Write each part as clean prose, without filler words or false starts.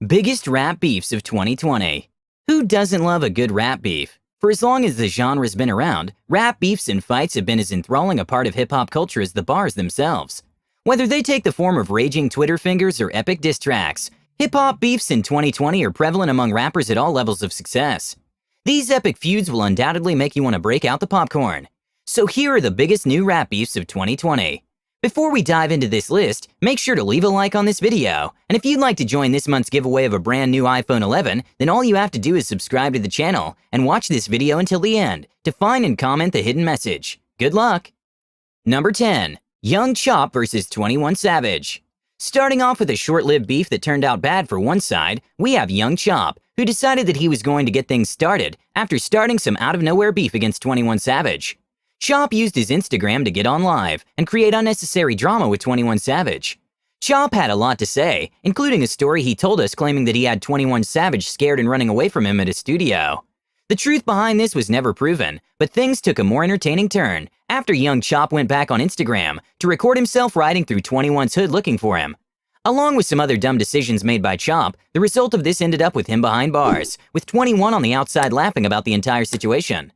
Biggest rap beefs of 2020. Who doesn't love a good rap beef? For as long as the genre's been around, rap beefs and fights have been as enthralling a part of hip-hop culture as the bars themselves. Whether they take the form of raging Twitter fingers or epic diss tracks, hip-hop beefs in 2020 are prevalent among rappers at all levels of success. These epic feuds will undoubtedly make you want to break out the popcorn. So here are the biggest new rap beefs of 2020. Before we dive into this list, make sure to leave a like on this video, and if you'd like to join this month's giveaway of a brand new iPhone 11, then all you have to do is subscribe to the channel and watch this video until the end to find and comment the hidden message. Good luck! Number 10. Young Chop vs 21 Savage. Starting off with a short-lived beef that turned out bad for one side, we have Young Chop, who decided that he was going to get things started after starting some out-of-nowhere beef against 21 Savage. Chop used his Instagram to get on live and create unnecessary drama with 21 Savage. Chop had a lot to say, including a story he told us claiming that he had 21 Savage scared and running away from him at his studio. The truth behind this was never proven, but things took a more entertaining turn after Young Chop went back on Instagram to record himself riding through 21's hood looking for him. Along with some other dumb decisions made by Chop, the result of this ended up with him behind bars, with 21 on the outside laughing about the entire situation.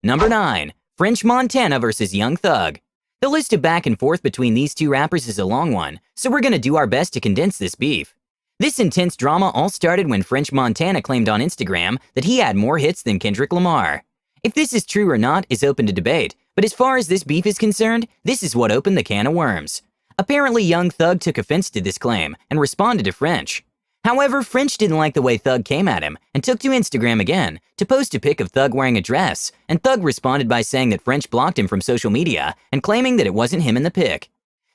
Number 9. French Montana vs Young Thug. The list of back and forth between these two rappers is a long one, so we're gonna do our best to condense this beef. This intense drama all started when French Montana claimed on Instagram that he had more hits than Kendrick Lamar. If this is true or not is open to debate, but as far as this beef is concerned, this is what opened the can of worms. Apparently Young Thug took offense to this claim and responded to French. However, French didn't like the way Thug came at him and took to Instagram again to post a pic of Thug wearing a dress, and Thug responded by saying that French blocked him from social media and claiming that it wasn't him in the pic.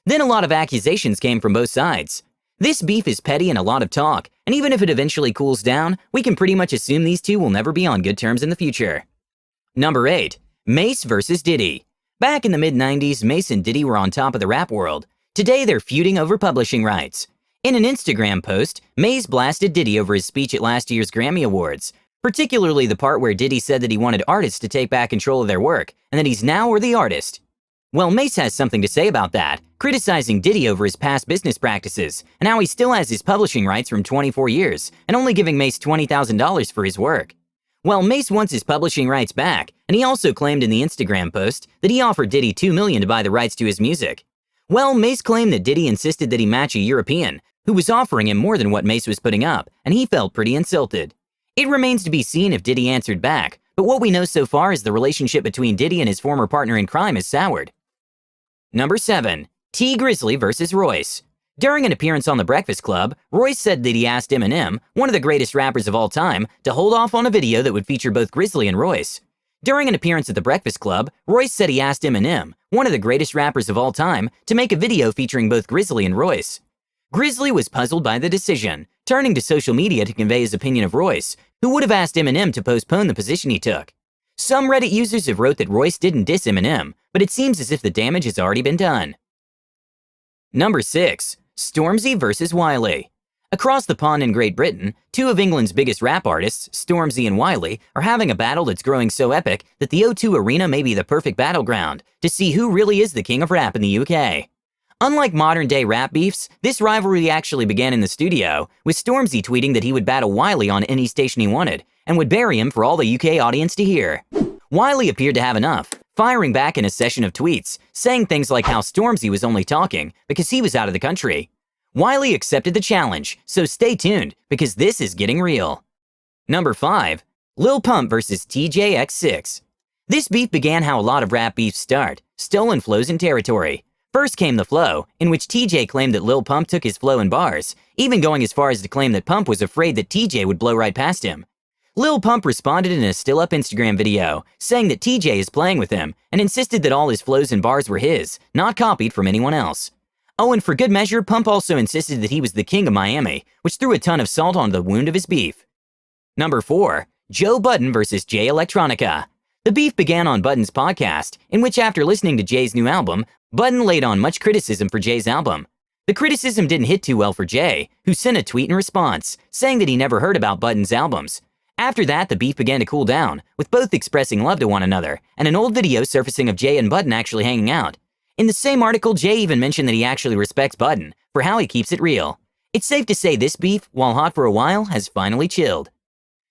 Then a lot of accusations came from both sides. This beef is petty and a lot of talk, and even if it eventually cools down, we can pretty much assume these two will never be on good terms in the future. Number 8. Mase vs Diddy. Back in the mid-90s, Mase and Diddy were on top of the rap world. Today they're feuding over publishing rights. In an Instagram post, Mase blasted Diddy over his speech at last year's Grammy Awards, particularly the part where Diddy said that he wanted artists to take back control of their work and that he's now the artist. Well, Mase has something to say about that, criticizing Diddy over his past business practices and how he still has his publishing rights from 24 years and only giving Mase $20,000 for his work. Well, Mase wants his publishing rights back, and he also claimed in the Instagram post that he offered Diddy $2 million to buy the rights to his music. Well, Mase claimed that Diddy insisted that he match a European who was offering him more than what Mase was putting up, and he felt pretty insulted. It remains to be seen if Diddy answered back, but what we know so far is the relationship between Diddy and his former partner in crime is soured. Number 7. Tee Grizzley vs Royce. During an appearance on The Breakfast Club, Royce said that he asked Eminem, one of the greatest rappers of all time, to hold off on a video that would feature both Grizzly and Royce. During an appearance at The Breakfast Club, Royce said he asked Eminem, one of the greatest rappers of all time, to make a video featuring both Grizzly and Royce. Grizzly was puzzled by the decision, turning to social media to convey his opinion of Royce, who would have asked Eminem to postpone the position he took. Some Reddit users have wrote that Royce didn't diss Eminem, but it seems as if the damage has already been done. Number 6. Stormzy vs Wiley. Across the pond in Great Britain, two of England's biggest rap artists, Stormzy and Wiley, are having a battle that's growing so epic that the O2 Arena may be the perfect battleground to see who really is the king of rap in the UK. Unlike modern-day rap beefs, this rivalry actually began in the studio, with Stormzy tweeting that he would battle Wiley on any station he wanted, and would bury him for all the UK audience to hear. Wiley appeared to have enough, firing back in a session of tweets, saying things like how Stormzy was only talking because he was out of the country. Wiley accepted the challenge, so stay tuned, because this is getting real. Number 5. Lil Pump vs TJX6. This beef began how a lot of rap beefs start, stolen flows and territory. First came the flow, in which TJ claimed that Lil Pump took his flow in bars, even going as far as to claim that Pump was afraid that TJ would blow right past him. Lil Pump responded in a still-up Instagram video, saying that TJ is playing with him, and insisted that all his flows and bars were his, not copied from anyone else. Oh, and for good measure, Pump also insisted that he was the king of Miami, which threw a ton of salt on the wound of his beef. Number 4. Joe Budden vs Jay Electronica. The beef began on Budden's podcast, in which after listening to Jay's new album, Budden laid on much criticism for Jay's album. The criticism didn't hit too well for Jay, who sent a tweet in response, saying that he never heard about Budden's albums. After that, the beef began to cool down, with both expressing love to one another, and an old video surfacing of Jay and Budden actually hanging out. In the same article, Jay even mentioned that he actually respects Budden for how he keeps it real. It's safe to say this beef, while hot for a while, has finally chilled.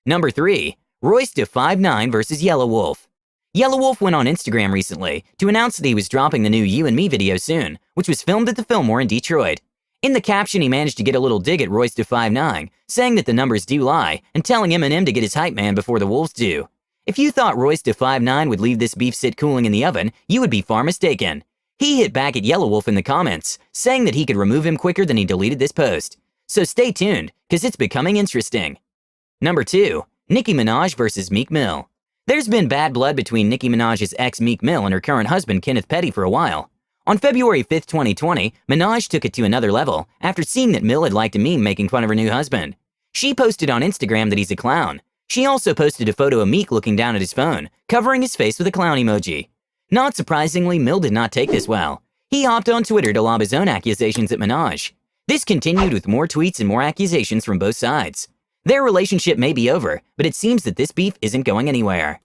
Number 3. Royce da 5'9" versus Yellow Wolf. Yellow Wolf went on Instagram recently to announce that he was dropping the new You and Me video soon, which was filmed at the Fillmore in Detroit. In the caption, he managed to get a little dig at Royce da 5'9", saying that the numbers do lie and telling Eminem to get his hype man before the Wolves do. If you thought Royce da 5'9" would leave this beef sit cooling in the oven, you would be far mistaken. He hit back at Yellow Wolf in the comments, saying that he could remove him quicker than he deleted this post. So stay tuned, cause it's becoming interesting. Number 2. Nicki Minaj versus Meek Mill. There's been bad blood between Nicki Minaj's ex Meek Mill and her current husband Kenneth Petty for a while. On February 5, 2020, Minaj took it to another level after seeing that Mill had liked a meme making fun of her new husband. She posted on Instagram that he's a clown. She also posted a photo of Meek looking down at his phone, covering his face with a clown emoji. Not surprisingly, Mill did not take this well. He hopped on Twitter to lob his own accusations at Minaj. This continued with more tweets and more accusations from both sides. Their relationship may be over, but it seems that this beef isn't going anywhere.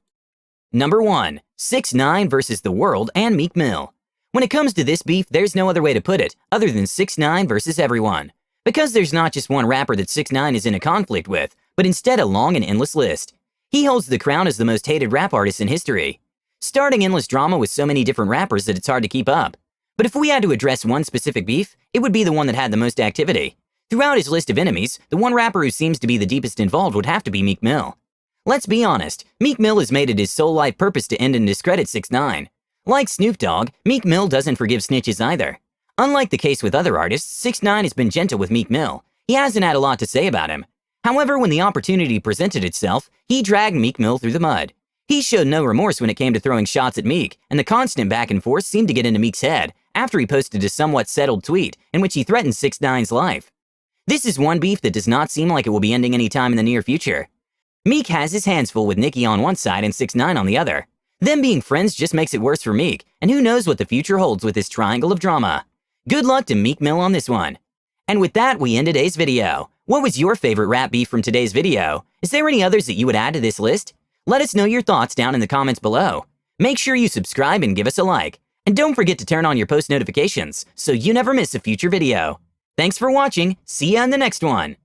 Number 1. 6ix9ine versus The World and Meek Mill. When it comes to this beef, there's no other way to put it other than 6ix9ine versus everyone. Because there's not just one rapper that 6ix9ine is in a conflict with, but instead a long and endless list. He holds the crown as the most hated rap artist in history, starting endless drama with so many different rappers that it's hard to keep up. But if we had to address one specific beef, it would be the one that had the most activity. Throughout his list of enemies, the one rapper who seems to be the deepest involved would have to be Meek Mill. Let's be honest, Meek Mill has made it his sole life purpose to end and discredit 6ix9ine. Like Snoop Dogg, Meek Mill doesn't forgive snitches either. Unlike the case with other artists, 6ix9ine has been gentle with Meek Mill. He hasn't had a lot to say about him. However, when the opportunity presented itself, he dragged Meek Mill through the mud. He showed no remorse when it came to throwing shots at Meek, and the constant back and forth seemed to get into Meek's head after he posted a somewhat settled tweet in which he threatened 6ix9ine's life. This is one beef that does not seem like it will be ending anytime in the near future. Meek has his hands full with Nicki on one side and 6ix9ine on the other. Them being friends just makes it worse for Meek, and who knows what the future holds with this triangle of drama. Good luck to Meek Mill on this one. And with that, we end today's video. What was your favorite rap beef from today's video? Is there any others that you would add to this list? Let us know your thoughts down in the comments below. Make sure you subscribe and give us a like. And don't forget to turn on your post notifications so you never miss a future video. Thanks for watching. See ya in the next one.